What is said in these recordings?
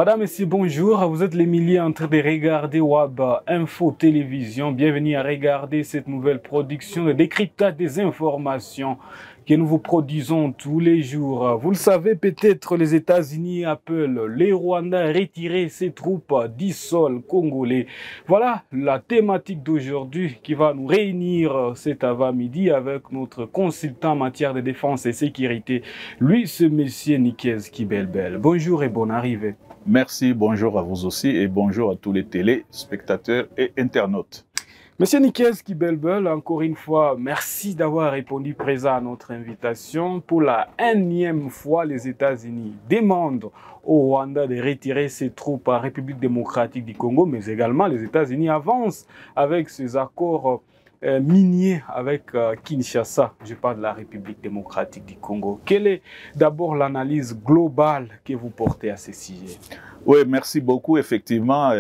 Madame, Messieurs, bonjour. Vous êtes les milliers en train de regarder Web Info Télévision. Bienvenue à regarder cette nouvelle production de décryptage des informations que nous vous produisons tous les jours. Vous le savez peut-être, les États-Unis appellent les Rwandais à retirer ses troupes du sol congolais. Voilà la thématique d'aujourd'hui qui va nous réunir cet avant-midi avec notre consultant en matière de défense et sécurité. Lui, c'est monsieur Nikez Kibelbel. Bonjour et bonne arrivée. Merci, bonjour à vous aussi et bonjour à tous les téléspectateurs et internautes. Monsieur Nikez Kibelbel, encore une fois, merci d'avoir répondu présent à notre invitation. Pour la énième fois, les États-Unis demandent au Rwanda de retirer ses troupes en République démocratique du Congo, mais également les États-Unis avancent avec ces accords miniers avec Kinshasa. Je parle de la République démocratique du Congo. Quelle est d'abord l'analyse globale que vous portez à ce sujet? Oui, merci beaucoup. Effectivement,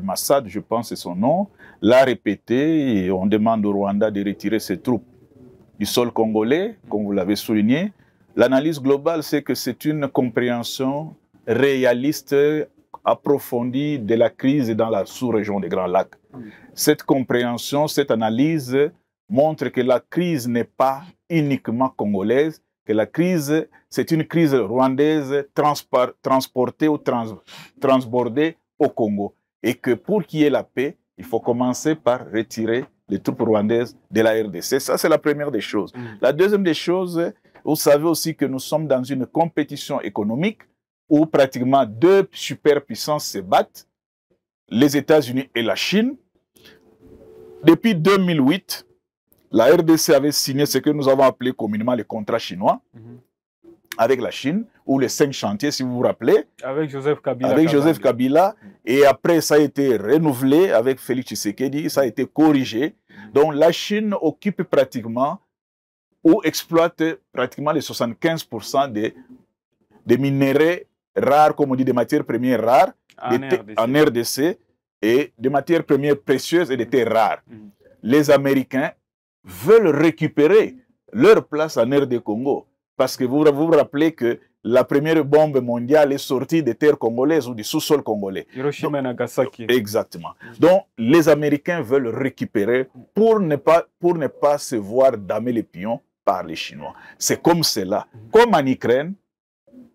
Massad, je pense c'est son nom, l'a répété et on demande au Rwanda de retirer ses troupes du sol congolais, comme vous l'avez souligné. L'analyse globale, c'est que c'est une compréhension réaliste, approfondie de la crise dans la sous-région des Grands Lacs. Cette compréhension, cette analyse montre que la crise n'est pas uniquement congolaise, que la crise, c'est une crise rwandaise transportée ou transbordée au Congo. Et que pour qu'il y ait la paix, il faut commencer par retirer les troupes rwandaises de la RDC. Ça, c'est la première des choses. La deuxième des choses, vous savez aussi que nous sommes dans une compétition économique où pratiquement deux superpuissances se battent, les États-Unis et la Chine. Depuis 2008, la RDC avait signé ce que nous avons appelé communément les contrats chinois avec la Chine, ou les 5 chantiers, si vous vous rappelez. Avec Joseph Kabila. Avec Joseph Kabila. Et après, ça a été renouvelé avec Félix Tshisekedi, ça a été corrigé. Donc la Chine occupe pratiquement, ou exploite pratiquement les 75% des minéraux rares, comme on dit, des matières premières rares en RDC, et des matières premières précieuses et des terres rares. Les Américains veulent récupérer leur place en RD Congo. Parce que vous vous rappelez que la première bombe mondiale est sortie des terres congolaises ou du sous-sol congolais. Hiroshima et Nagasaki. Exactement. Donc, les Américains veulent récupérer pour ne pas se voir damer les pions par les Chinois. C'est comme cela. Comme en Ukraine,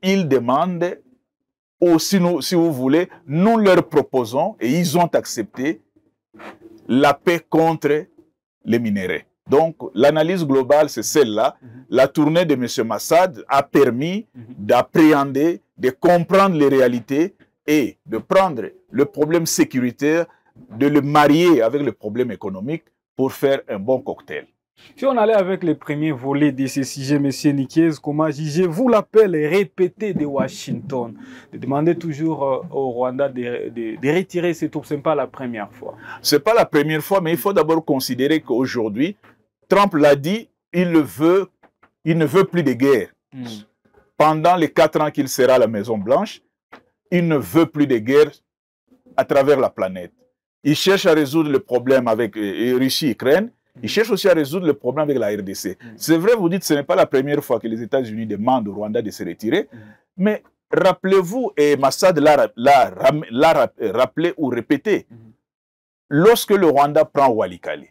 ils demandent, ou si vous voulez, nous leur proposons, et ils ont accepté, la paix contre les minéraux. Donc, l'analyse globale, c'est celle-là. La tournée de M. Massad a permis d'appréhender, de comprendre les réalités et de prendre le problème sécuritaire, de le marier avec le problème économique pour faire un bon cocktail. Si on allait avec les premiers volets de ce sujet, M. Nikez, comment jugez-vous l'appel répété de Washington de demander toujours au Rwanda de retirer ses troupes? Ce n'est pas la première fois. Ce n'est pas la première fois, mais il faut d'abord considérer qu'aujourd'hui, Trump l'a dit, il ne veut plus de guerre. Pendant les 4 ans qu'il sera à la Maison-Blanche, il ne veut plus de guerre à travers la planète. Il cherche à résoudre le problème avec Russie et Ukraine. Il cherche aussi à résoudre le problème avec la RDC. C'est vrai, vous dites que ce n'est pas la première fois que les États-Unis demandent au Rwanda de se retirer, mais rappelez-vous, et Massad l'a rappelé ou répété, lorsque le Rwanda prend Walikale,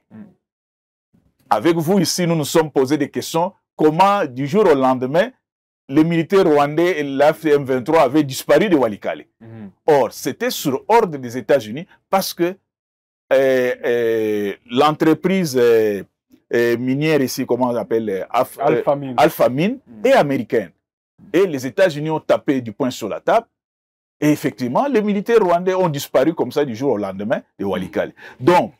avec vous ici, nous nous sommes posé des questions, comment du jour au lendemain, les militaires rwandais et la M23 avaient disparu de Walikale. Or, c'était sur ordre des États-Unis parce que l'entreprise minière ici, comment on appelle, Alphamine, est américaine. Et les États-Unis ont tapé du poing sur la table. Et effectivement, les militaires rwandais ont disparu comme ça du jour au lendemain de Walikale. Donc,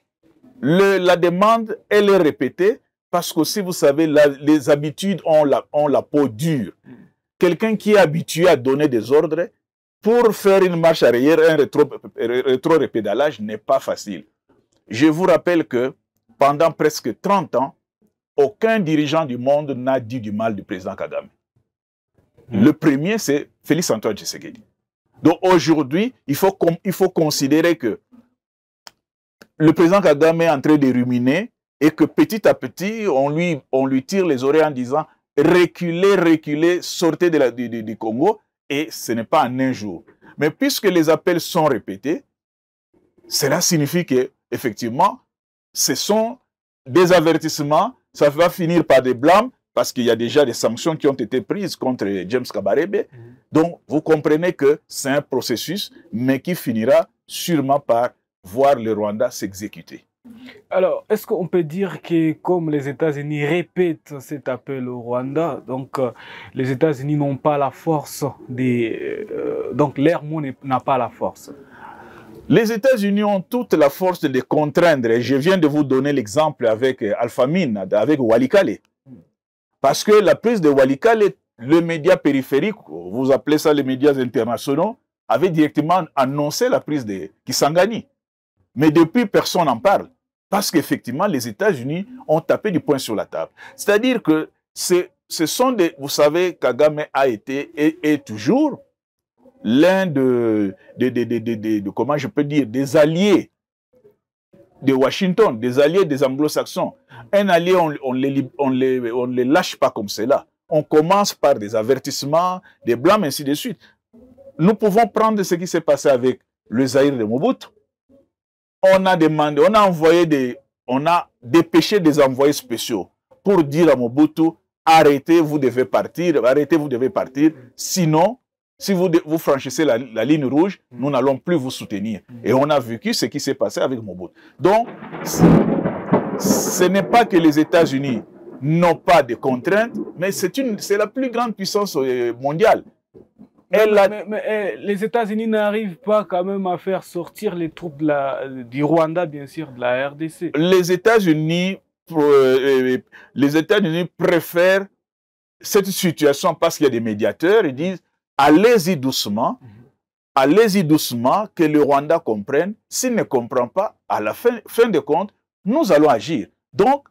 la demande, elle est répétée parce que, si vous savez, les habitudes ont la peau dure. Quelqu'un qui est habitué à donner des ordres, pour faire une marche arrière, un rétro-répédalage n'est pas facile. Je vous rappelle que pendant presque 30 ans, aucun dirigeant du monde n'a dit du mal du président Kagame. Le premier, c'est Félix Antoine Tshisekedi. Donc aujourd'hui, il faut considérer que le président Kagame est en train de ruminer et que petit à petit, on lui tire les oreilles en disant « reculez, reculez, sortez du Congo ». Et ce n'est pas en un jour. Mais puisque les appels sont répétés, cela signifie que effectivement, ce sont des avertissements, ça va finir par des blâmes, parce qu'il y a déjà des sanctions qui ont été prises contre James Kabarebe. Donc, vous comprenez que c'est un processus, mais qui finira sûrement par voir le Rwanda s'exécuter. Alors, est-ce qu'on peut dire que comme les États-Unis répètent cet appel au Rwanda, donc les États-Unis n'ont pas la force, donc leur mot n'a pas la force? Les États-Unis ont toute la force de les contraindre. Et je viens de vous donner l'exemple avec Alpha Mine, avec Walikale. Parce que la prise de Walikale, le média périphérique, vous appelez ça les médias internationaux, avait directement annoncé la prise de Kisangani. Mais depuis, personne n'en parle. Parce qu'effectivement, les États-Unis ont tapé du poing sur la table. C'est-à-dire que ce sont des... Vous savez, Kagame a été et est toujours l'un comment je peux dire, des alliés de Washington, des alliés des anglo-saxons. Un allié, on les lâche pas comme cela. On commence par des avertissements, des blâmes, ainsi de suite. Nous pouvons prendre ce qui s'est passé avec le Zaïre de Mobutu. On a demandé, on a dépêché des envoyés spéciaux pour dire à Mobutu, arrêtez, vous devez partir, sinon, si vous franchissez la ligne rouge, nous n'allons plus vous soutenir. Et on a vécu ce qui s'est passé avec Mobutu. Donc, ce n'est pas que les États-Unis n'ont pas de contraintes, mais c'est la plus grande puissance mondiale. Mais les États-Unis n'arrivent pas quand même à faire sortir les troupes du Rwanda, bien sûr, de la RDC. Les États-Unis préfèrent cette situation parce qu'il y a des médiateurs. Ils disent, allez-y doucement, que le Rwanda comprenne. S'il ne comprend pas, à la fin de compte, nous allons agir. Donc,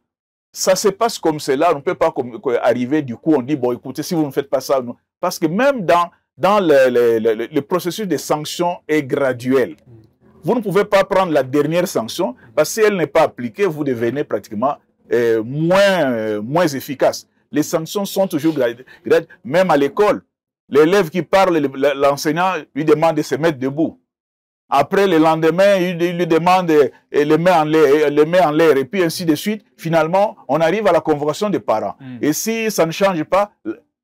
ça se passe comme cela. On ne peut pas arriver, du coup, on dit, bon, écoutez, si vous ne faites pas ça, non. Parce que même dans le processus de sanctions est graduel. Vous ne pouvez pas prendre la dernière sanction, parce que si elle n'est pas appliquée, vous devenez pratiquement moins efficace. Les sanctions sont toujours graduelles. Même à l'école, l'élève qui parle, l'enseignant lui demande de se mettre debout. Après, le lendemain, il lui demande, et le met en l'air, et puis ainsi de suite. Finalement, on arrive à la convocation des parents. Et si ça ne change pas,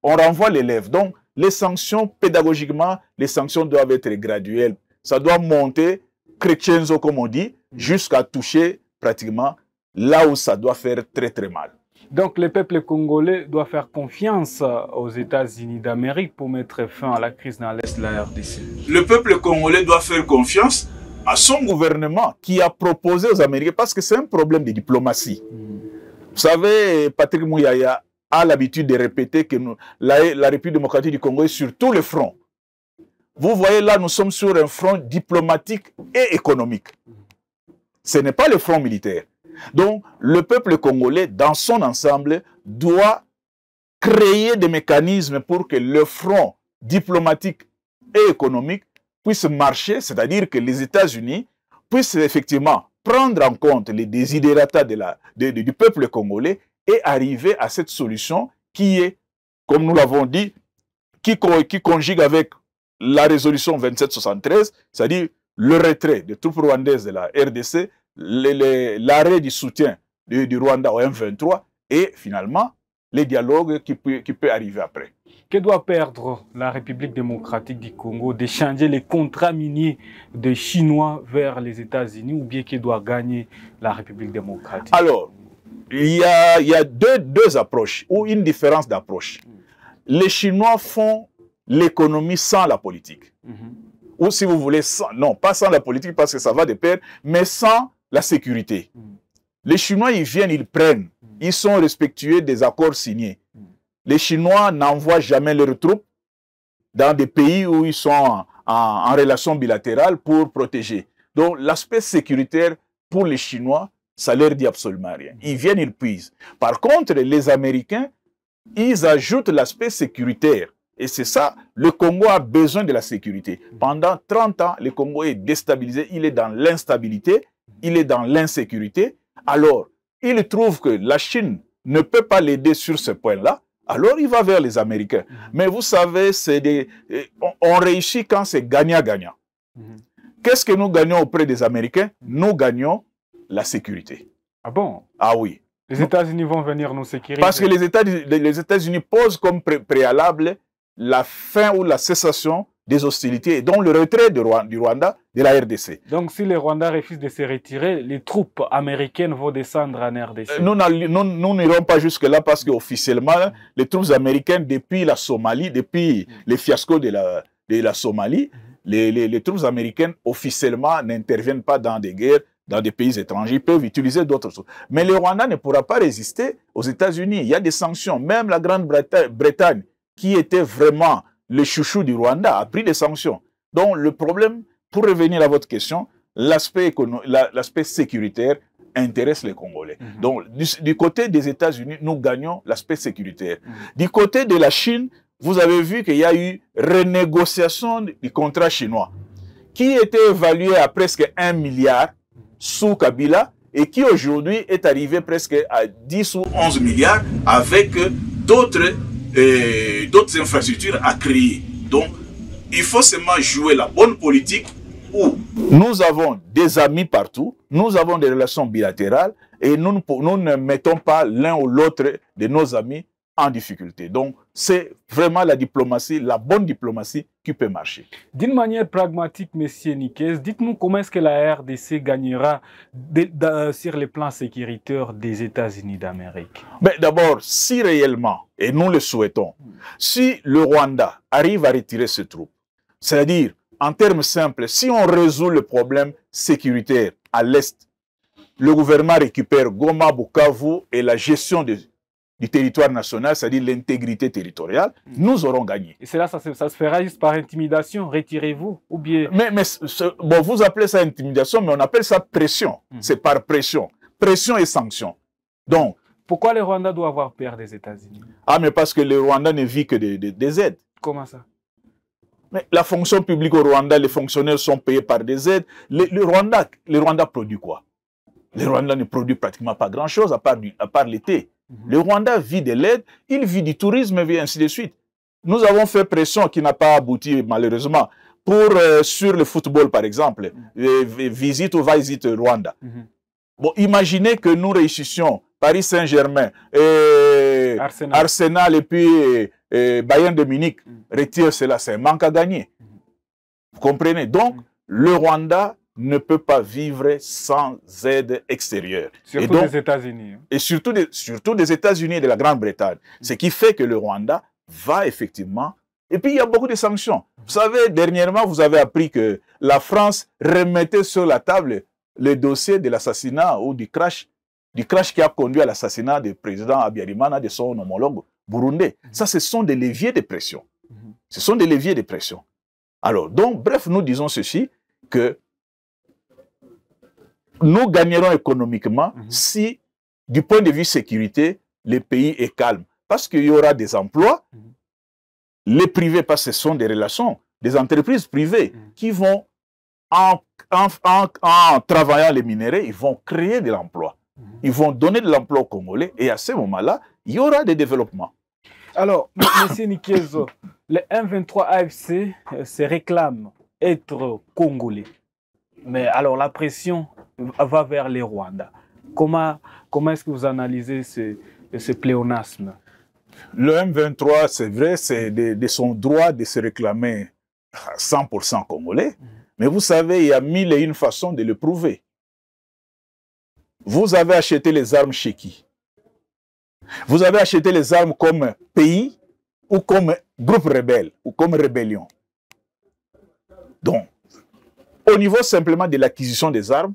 on renvoie l'élève. Donc, les sanctions, pédagogiquement, les sanctions doivent être graduelles. Ça doit monter, crescendo, comme on dit, jusqu'à toucher pratiquement là où ça doit faire très très mal. Donc, le peuple congolais doit faire confiance aux États-Unis d'Amérique pour mettre fin à la crise dans l'Est de la RDC. Le peuple congolais doit faire confiance à son gouvernement qui a proposé aux Américains, parce que c'est un problème de diplomatie. Vous savez, Patrick Mouyaya a l'habitude de répéter que la République démocratique du Congo est sur tous les fronts. Vous voyez là, nous sommes sur un front diplomatique et économique. Ce n'est pas le front militaire. Donc, le peuple congolais, dans son ensemble, doit créer des mécanismes pour que le front diplomatique et économique puisse marcher, c'est-à-dire que les États-Unis puissent effectivement prendre en compte les desiderata du peuple congolais et arriver à cette solution qui est, comme nous l'avons dit, qui conjugue avec la résolution 2773, c'est-à-dire le retrait des troupes rwandaises de la RDC, l'arrêt du soutien du Rwanda au M23 et finalement les dialogues qui peut arriver après. Que doit perdre la République démocratique du Congo d'échanger les contrats miniers des Chinois vers les États-Unis ou bien que doit gagner la République démocratique? Alors, il y a deux approches ou une différence d'approche. Les Chinois font l'économie sans la politique. Ou si vous voulez, non, pas sans la politique parce que ça va de pair, mais sans la sécurité. Les Chinois, ils viennent, ils prennent. Ils sont respectueux des accords signés. Les Chinois n'envoient jamais leurs troupes dans des pays où ils sont en relation bilatérale pour protéger. Donc, l'aspect sécuritaire pour les Chinois, ça leur dit absolument rien. Ils viennent, ils puisent. Par contre, les Américains, ils ajoutent l'aspect sécuritaire. Et c'est ça, le Congo a besoin de la sécurité. Pendant 30 ans, le Congo est déstabilisé, il est dans l'instabilité, il est dans l'insécurité. Alors, il trouve que la Chine ne peut pas l'aider sur ce point-là. alors il va vers les Américains. Mais vous savez, on réussit quand c'est gagnant-gagnant. Qu'est-ce que nous gagnons auprès des Américains? Nous gagnons la sécurité. Ah bon? Ah oui. Les États-Unis vont venir nous sécuriser. Parce que les États-Unis posent comme préalable la fin ou la cessation des hostilités et donc le retrait du Rwanda de la RDC. Donc si le Rwanda refuse de se retirer, les troupes américaines vont descendre en RDC. Nous n'irons pas jusque-là parce qu'officiellement, les troupes américaines, depuis la Somalie, depuis les fiascos de la Somalie, les troupes américaines officiellement n'interviennent pas dans des guerres, dans des pays étrangers. Ils peuvent utiliser d'autres choses. Mais le Rwanda ne pourra pas résister aux États-Unis. Il y a des sanctions. Même la Grande-Bretagne, qui était vraiment le chouchou du Rwanda, a pris des sanctions. Donc le problème, pour revenir à votre question, l'aspect sécuritaire intéresse les Congolais. Donc du côté des États-Unis, nous gagnons l'aspect sécuritaire. Du côté de la Chine, vous avez vu qu'il y a eu renégociation du contrat chinois, qui était évalué à presque 1 milliard sous Kabila et qui aujourd'hui est arrivé presque à 10 ou 11 milliards avec d'autres infrastructures à créer. Donc, il faut seulement jouer la bonne politique où nous avons des amis partout, nous avons des relations bilatérales et nous ne mettons pas l'un ou l'autre de nos amis en difficulté. Donc, c'est vraiment la diplomatie, la bonne diplomatie qui peut marcher. D'une manière pragmatique, M. Nikes, dites-nous comment est-ce que la RDC gagnera sur le plan sécuritaire des États-Unis d'Amérique? D'abord, si réellement, et nous le souhaitons, si le Rwanda arrive à retirer ses troupes, c'est-à-dire, en termes simples, si on résout le problème sécuritaire à l'Est, le gouvernement récupère Goma, Bukavu et la gestion du territoire national, c'est-à-dire l'intégrité territoriale, nous aurons gagné. Et cela, ça se fera juste par intimidation, retirez-vous, ou bien... Bon, vous appelez ça intimidation, mais on appelle ça pression. C'est par pression. Pression et sanction. Donc... Pourquoi le Rwanda doit avoir peur des États-Unis? Ah, mais parce que le Rwanda ne vit que des aides. Comment ça? Mais la fonction publique au Rwanda, les fonctionnaires sont payés par des aides. Le Rwanda produit quoi? Le Rwanda ne produit pratiquement pas grand-chose à part l'été. Le Rwanda vit de l'aide, il vit du tourisme et ainsi de suite. Nous avons fait pression qui n'a pas abouti malheureusement sur le football par exemple, visite ou visite Rwanda. Bon, imaginez que nous réussissions Paris Saint-Germain, Arsenal et puis Bayern de Munich retire cela, c'est un manque à gagner. Vous comprenez? Donc, le Rwanda ne peut pas vivre sans aide extérieure. Surtout des États-Unis. Et surtout des États-Unis et de la Grande-Bretagne. Ce qui fait que le Rwanda va effectivement... Et puis, il y a beaucoup de sanctions. Vous savez, dernièrement, vous avez appris que la France remettait sur la table le dossier de l'assassinat ou du crash qui a conduit à l'assassinat du président Habyarimana, de son homologue burundais. Ça, ce sont des leviers de pression. Ce sont des leviers de pression. Alors, donc, bref, nous disons ceci, que nous gagnerons économiquement si, du point de vue sécurité, le pays est calme. Parce qu'il y aura des emplois, les privés, parce que ce sont des relations, des entreprises privées qui vont, en travaillant les minéraux, ils vont créer de l'emploi. Ils vont donner de l'emploi aux Congolais et à ce moment-là, il y aura des développements. Alors, M. Nikezo, le M23 AFC se réclame être congolais. Mais alors, la pression va vers les Rwandais. Comment est-ce que vous analysez ce pléonasme? Le M23, c'est vrai, c'est de son droit de se réclamer 100% congolais. Mais vous savez, il y a 1001 façons de le prouver. Vous avez acheté les armes chez qui? Vous avez acheté les armes comme pays ou comme groupe rebelle ou comme rébellion. Donc, au niveau simplement de l'acquisition des armes,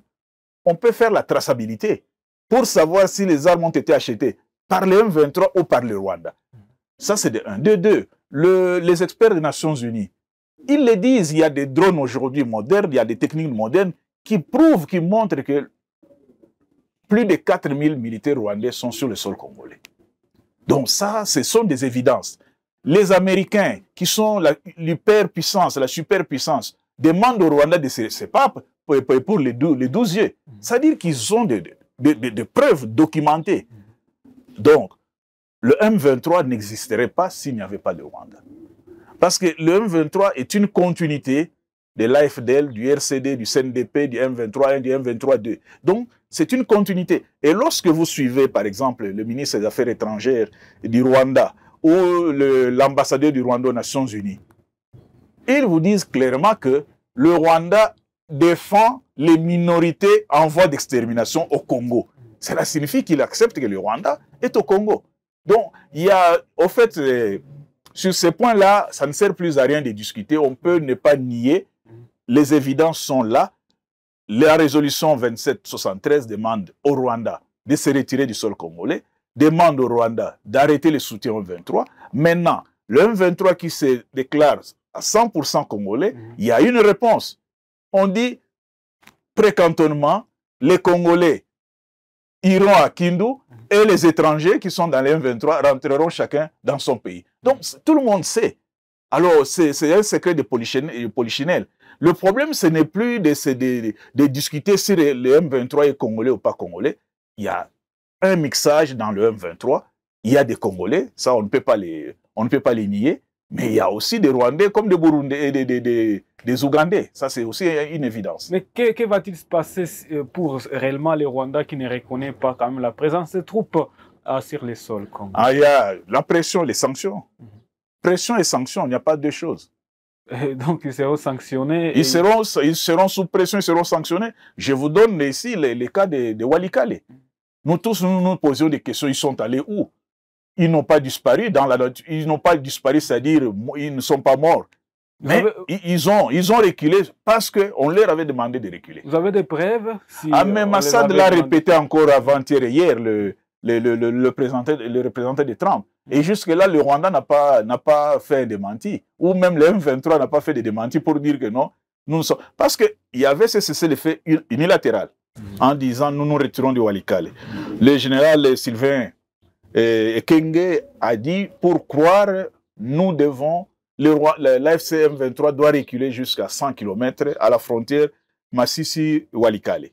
on peut faire la traçabilité pour savoir si les armes ont été achetées par le M23 ou par le Rwanda. Ça, c'est de 1. De 2, les experts des Nations Unies, ils le disent, il y a des drones aujourd'hui modernes, il y a des techniques modernes qui prouvent, qui montrent que plus de 4000 militaires rwandais sont sur le sol congolais. Donc ça, ce sont des évidences. Les Américains, qui sont l'hyperpuissance, la superpuissance, demandent au Rwanda de se battre pour les 12 yeux. C'est-à-dire qu'ils ont des preuves documentées. Donc, le M23 n'existerait pas s'il n'y avait pas de Rwanda. Parce que le M23 est une continuité de l'AFDL, du RCD, du CNDP, du M23 1, du M23 2. Donc, c'est une continuité. Et lorsque vous suivez, par exemple, le ministre des Affaires étrangères du Rwanda ou l'ambassadeur du Rwanda aux Nations Unies, ils vous disent clairement que le Rwanda défend les minorités en voie d'extermination au Congo. Cela signifie qu'il accepte que le Rwanda est au Congo. Donc, il y a, au fait, sur ces points-là, ça ne sert plus à rien de discuter. On peut ne pas nier. Les évidences sont là. La résolution 2773 demande au Rwanda de se retirer du sol congolais, demande au Rwanda d'arrêter le soutien au 23. Maintenant, le M23 qui se déclare à 100% congolais, il y a une réponse. On dit précantonnement, les Congolais iront à Kindu et les étrangers qui sont dans les M23 rentreront chacun dans son pays. Donc, tout le monde sait. Alors, c'est un secret de polichinelle. Le problème, ce n'est plus de discuter si le M23 est congolais ou pas congolais. Il y a un mixage dans le M23. Il y a des Congolais, ça, on ne peut pas les nier. Mais il y a aussi des Rwandais comme des Burundais et des Ougandais. Ça, c'est aussi une évidence. Mais que va-t-il se passer pour réellement les Rwandais qui ne reconnaissent pas quand même la présence des troupes sur les sols congolais? Ah, il y a la pression, les sanctions. Pression et sanctions, il n'y a pas deux choses. Et donc, ils seront sanctionnés. Ils seront sous pression, ils seront sanctionnés. Je vous donne ici les cas de Walikale. Nous tous, nous posions des questions. Ils sont allés où? Ils n'ont pas disparu dans la nature. Ils n'ont pas disparu, c'est-à-dire ils ne sont pas morts. Mais ils ont reculé parce qu'on leur avait demandé de reculer. Vous avez des preuves? Si mais Massad l'a répété encore avant-hier et hier, le représentant de Trump. Et jusque-là, le Rwanda n'a pas fait un démenti. Ou même le M23 n'a pas fait de démenti pour dire que non. Nous sommes... Parce qu'il y avait ce cessez-le-feu unilatéral en disant nous nous retirons du Walikale. Le général Sylvain Ekenge a dit pour croire, nous devons, l'AFC M23 doit reculer jusqu'à 100 km à la frontière Masisi-Walikale.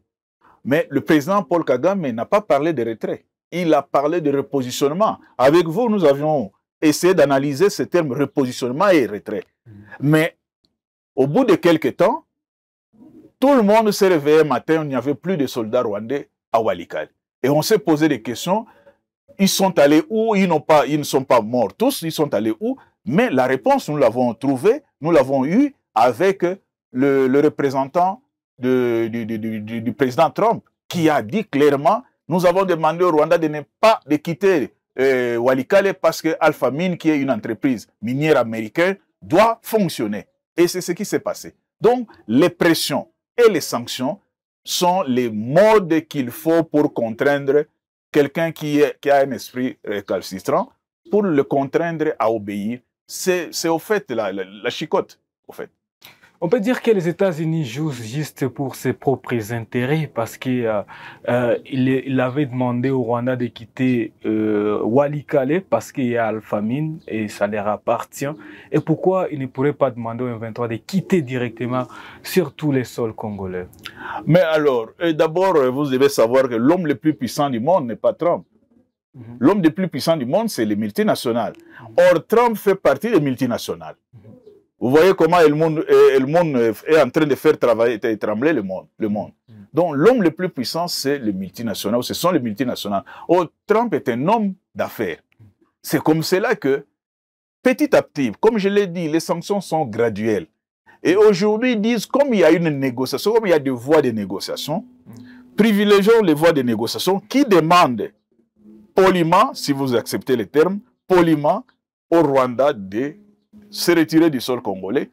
Mais le président Paul Kagame n'a pas parlé de retrait. Il a parlé de repositionnement. Avec vous, nous avions essayé d'analyser ce terme repositionnement et retrait. Mais au bout de quelques temps, tout le monde s'est réveillé un matin, il n'y avait plus de soldats rwandais à Walikale. Et on s'est posé des questions. Ils sont allés où? Ils ne sont pas morts tous, ils sont allés où? Mais la réponse, nous l'avons trouvée, nous l'avons eue avec le représentant du président Trump, qui a dit clairement, nous avons demandé au Rwanda de ne pas quitter Walikale parce que Alpha Mine, qui est une entreprise minière américaine, doit fonctionner. Et c'est ce qui s'est passé. Donc, les pressions et les sanctions sont les modes qu'il faut pour contraindre quelqu'un qui a un esprit récalcitrant, pour le contraindre à obéir. C'est au fait la chicotte, au fait. On peut dire que les États-Unis jouent juste pour ses propres intérêts parce qu'il avait demandé au Rwanda de quitter Walikale parce qu'il y a Alpha Mine et ça leur appartient. Et pourquoi il ne pourrait pas demander au M23 de quitter directement sur tous les sols congolais? Mais alors, d'abord, vous devez savoir que l'homme le plus puissant du monde n'est pas Trump. L'homme le plus puissant du monde, c'est les multinationales. Or, Trump fait partie des multinationales. Vous voyez comment le monde est en train de faire trembler le monde. Donc, l'homme le plus puissant, c'est les multinationales. Ce sont les multinationales. Or, Trump est un homme d'affaires. C'est comme cela que, petit à petit, comme je l'ai dit, les sanctions sont graduelles. Et aujourd'hui, ils disent, comme il y a une négociation, comme il y a des voies de négociation, privilégions les voies de négociation qui demandent poliment, si vous acceptez les termes, poliment au Rwanda de se retirer du sol congolais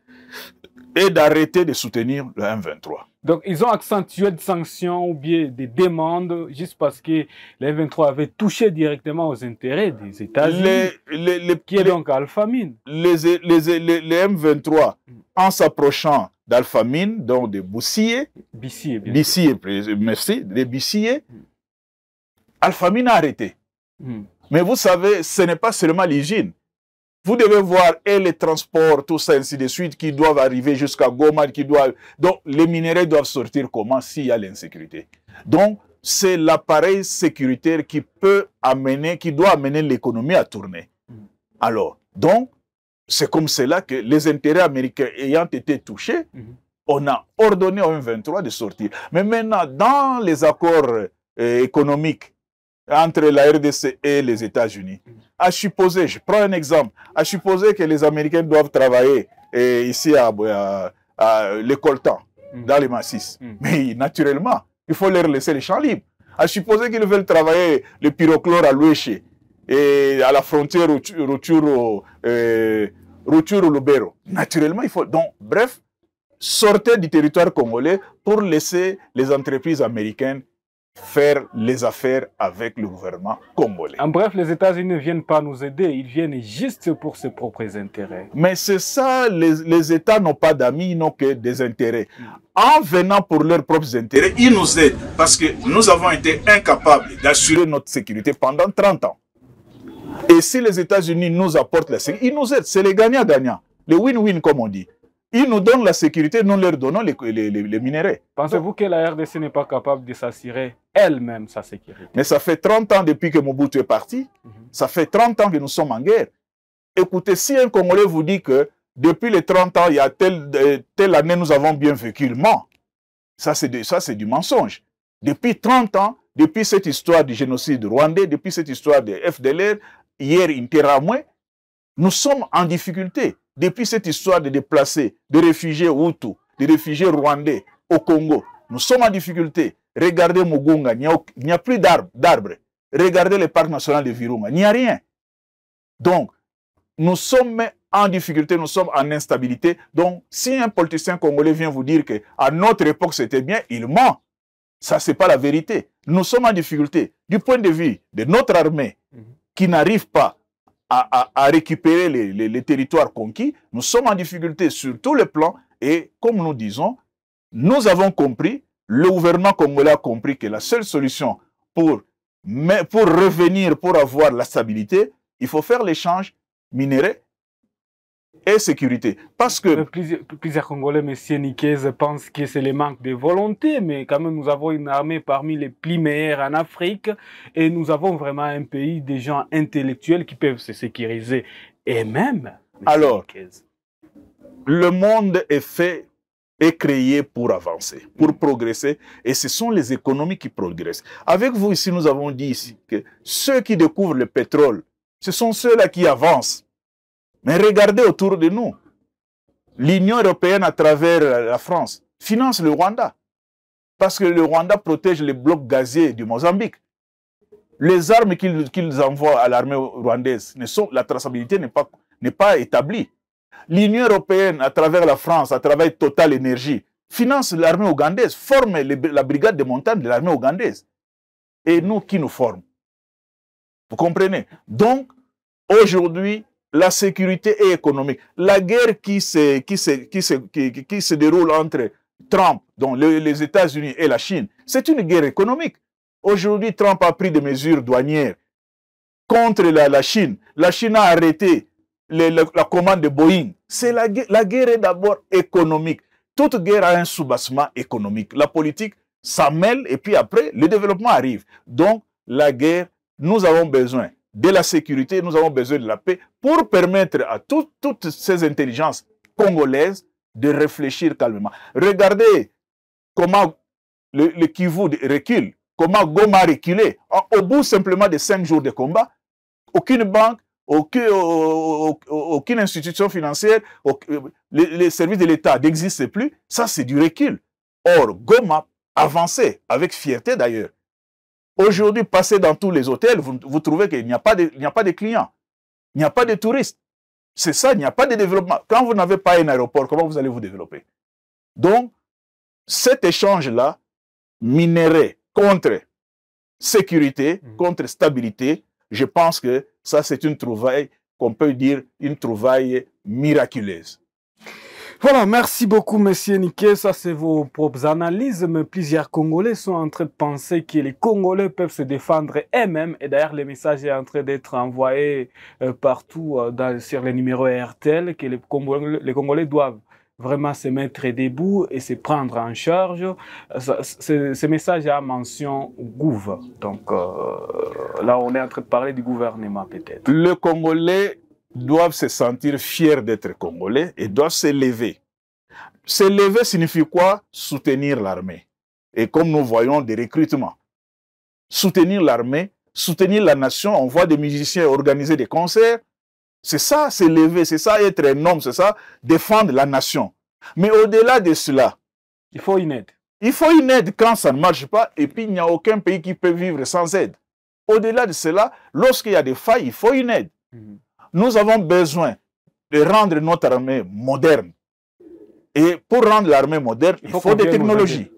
et d'arrêter de soutenir le M23. Donc, ils ont accentué des sanctions ou bien des demandes juste parce que le M23 avait touché directement aux intérêts des États-Unis, qui est donc Alpha Mine. Les M23, en s'approchant d'Alpha Mine, donc de Boussier, merci, de Boussier, Alpha Mine a arrêté. Mais vous savez, ce n'est pas seulement l'hygiène. Vous devez voir et les transports, tout ça, ainsi de suite, qui doivent arriver jusqu'à Goma, donc les minéraux doivent sortir comment s'il y a l'insécurité. Donc, c'est l'appareil sécuritaire qui peut amener, qui doit amener l'économie à tourner. Alors, donc, c'est comme cela que les intérêts américains ayant été touchés, on a ordonné au M23 de sortir. Mais maintenant, dans les accords économiques entre la RDC et les États-Unis, à supposer, je prends un exemple, à supposer que les Américains doivent travailler ici à les coltans, dans les massifs. Mais naturellement, il faut leur laisser les champs libres. À supposer qu'ils veulent travailler le pyrochlore à l'Ouéché et à la frontière Rutshuru-Lubero. Naturellement, il faut... Donc, bref, sortez du territoire congolais pour laisser les entreprises américaines faire les affaires avec le gouvernement congolais. En bref, les États-Unis ne viennent pas nous aider, ils viennent juste pour ses propres intérêts. Mais c'est ça, les États n'ont pas d'amis, ils n'ont que des intérêts. En venant pour leurs propres intérêts, ils nous aident parce que nous avons été incapables d'assurer notre sécurité pendant 30 ans. Et si les États-Unis nous apportent la sécurité, ils nous aident, c'est les gagnants-gagnants, les win-win comme on dit. Ils nous donnent la sécurité, nous leur donnons les minéraux. Pensez-vous que la RDC n'est pas capable de s'assurer elle-même sa sécurité? Mais ça fait 30 ans depuis que Mobutu est parti. Ça fait 30 ans que nous sommes en guerre. Écoutez, si un Congolais vous dit que depuis les 30 ans, il y a telle année, nous avons bien vécu, il ment. Ça, c'est du mensonge. Depuis 30 ans, depuis cette histoire du génocide rwandais, depuis cette histoire de FDLR, hier Interamwe, nous sommes en difficulté. Depuis cette histoire de déplacés, de réfugiés Hutus, de réfugiés rwandais au Congo, nous sommes en difficulté. Regardez Mugunga, il n'y a plus d'arbres. Regardez le parc national de Virunga, il n'y a rien. Donc, nous sommes en difficulté, nous sommes en instabilité. Donc, si un politicien congolais vient vous dire qu'à notre époque c'était bien, il ment. Ça, ce n'est pas la vérité. Nous sommes en difficulté. Du point de vue de notre armée qui n'arrive pas à récupérer les territoires conquis, nous sommes en difficulté sur tous les plans et comme nous disons, nous avons compris, le gouvernement congolais a compris que la seule solution pour revenir, pour avoir la stabilité, il faut faire l'échange minerais et sécurité. Parce que... Plusieurs Congolais, M. Nikez, pensent que c'est le manque de volonté, mais quand même, nous avons une armée parmi les plus meilleures en Afrique et nous avons vraiment un pays de gens intellectuels qui peuvent se sécuriser. Et même... Alors, le monde est créé pour avancer, pour progresser, et ce sont les économies qui progressent. Avec vous ici, nous avons dit ici que ceux qui découvrent le pétrole, ce sont ceux-là qui avancent. Mais regardez autour de nous. L'Union européenne, à travers la France, finance le Rwanda. Parce que le Rwanda protège les blocs gaziers du Mozambique. Les armes qu'ils envoient à l'armée rwandaise, la traçabilité n'est pas établie. L'Union européenne, à travers la France, à travers Total Énergie, finance l'armée ougandaise, forme la brigade de montagne de l'armée ougandaise. Et nous, qui nous forme? Vous comprenez? Donc, aujourd'hui, la sécurité est économique. La guerre qui se déroule entre Trump, donc les États-Unis et la Chine, c'est une guerre économique. Aujourd'hui, Trump a pris des mesures douanières contre la Chine. La Chine a arrêté la commande de Boeing. La guerre est d'abord économique. Toute guerre a un soubassement économique. La politique s'en mêle et puis après, le développement arrive. Donc, la guerre, nous avons besoin de la sécurité, nous avons besoin de la paix pour permettre à toutes ces intelligences congolaises de réfléchir calmement. Regardez comment le Kivu recule, comment Goma a reculé. Au bout simplement de 5 jours de combat, aucune banque, aucune institution financière, les services de l'État n'existent plus. Ça, c'est du recul. Or, Goma avançait avec fierté d'ailleurs. Aujourd'hui, passez dans tous les hôtels, vous trouvez qu'il n'y a pas de clients, il n'y a pas de touristes. C'est ça, il n'y a pas de développement. Quand vous n'avez pas un aéroport, comment vous allez vous développer? Donc, cet échange-là, minerai contre sécurité, contre stabilité, je pense que ça, c'est une trouvaille qu'on peut dire une trouvaille miraculeuse. Voilà, merci beaucoup, Monsieur Nikez. Ça, c'est vos propres analyses. Mais plusieurs Congolais sont en train de penser que les Congolais peuvent se défendre eux-mêmes. Et d'ailleurs, le message est en train d'être envoyé partout sur les numéros RTL, que les Congolais doivent vraiment se mettre debout et se prendre en charge. Ce message a mention Gouv. Donc là, on est en train de parler du gouvernement peut-être. Le Congolais doivent se sentir fiers d'être Congolais et doivent se lever. Se lever signifie quoi? Soutenir l'armée. Et comme nous voyons des recrutements, soutenir l'armée, soutenir la nation, on voit des musiciens organiser des concerts. C'est ça, se lever, c'est ça être un homme, c'est ça défendre la nation. Mais au-delà de cela, il faut une aide. Il faut une aide quand ça ne marche pas et puis il n'y a aucun pays qui peut vivre sans aide. Au-delà de cela, lorsqu'il y a des failles, il faut une aide. Nous avons besoin de rendre notre armée moderne. Et pour rendre l'armée moderne, il faut des technologies.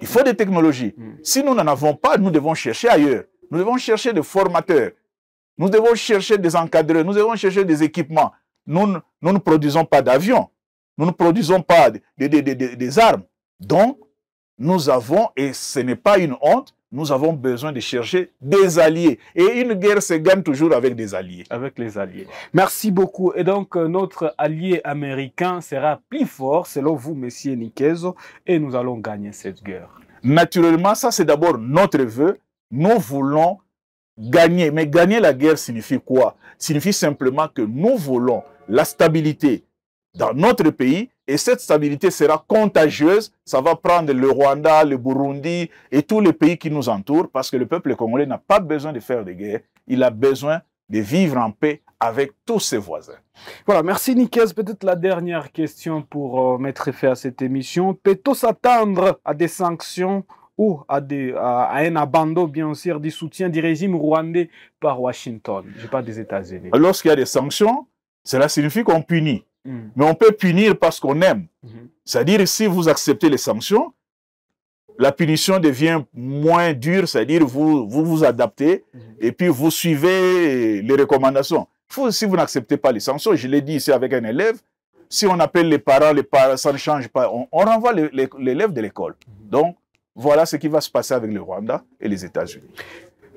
Il faut des technologies. Si nous n'en avons pas, nous devons chercher ailleurs. Nous devons chercher des formateurs. Nous devons chercher des encadreurs. Nous devons chercher des équipements. Nous ne produisons pas d'avions. Nous ne produisons pas des armes. Donc, nous avons, et ce n'est pas une honte, nous avons besoin de chercher des alliés. Et une guerre se gagne toujours avec des alliés. Avec les alliés. Merci beaucoup. Et donc, notre allié américain sera plus fort, selon vous, Monsieur Nikezo, et nous allons gagner cette guerre. Naturellement, ça c'est d'abord notre vœu. Nous voulons gagner. Mais gagner la guerre signifie quoi? Signifie simplement que nous voulons la stabilité dans notre pays, et cette stabilité sera contagieuse. Ça va prendre le Rwanda, le Burundi et tous les pays qui nous entourent, parce que le peuple congolais n'a pas besoin de faire des guerres. Il a besoin de vivre en paix avec tous ses voisins. Voilà, merci Nikez. Peut-être la dernière question pour mettre fin à cette émission. Peut-on s'attendre à des sanctions ou à un abandon, bien sûr, du soutien du régime rwandais par Washington, je parle des États-Unis? Lorsqu'il y a des sanctions, cela signifie qu'on punit. Mais on peut punir parce qu'on aime. C'est-à-dire, si vous acceptez les sanctions, la punition devient moins dure, c'est-à-dire vous adaptez et puis vous suivez les recommandations. Si vous n'acceptez pas les sanctions, je l'ai dit ici avec un élève, si on appelle les parents, ça ne change pas. On renvoie l'élève de l'école. Donc, voilà ce qui va se passer avec le Rwanda et les États-Unis.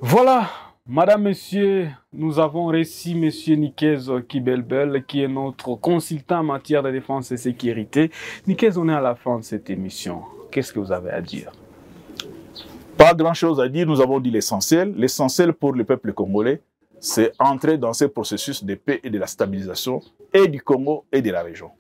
Voilà. Madame, Monsieur, nous avons reçu Monsieur Nikezo Kibelbel, qui est notre consultant en matière de défense et sécurité. Nikezo, on est à la fin de cette émission. Qu'est-ce que vous avez à dire? Pas grand-chose à dire, nous avons dit l'essentiel. L'essentiel pour le peuple congolais, c'est entrer dans ce processus de paix et de la stabilisation et du Congo et de la région.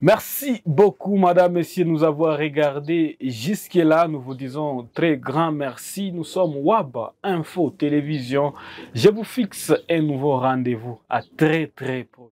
Merci beaucoup, Madame, Messieurs, nous avoir regardé jusque-là. Nous vous disons très grand merci. Nous sommes WAB Info Télévision. Je vous fixe un nouveau rendez-vous à très proche.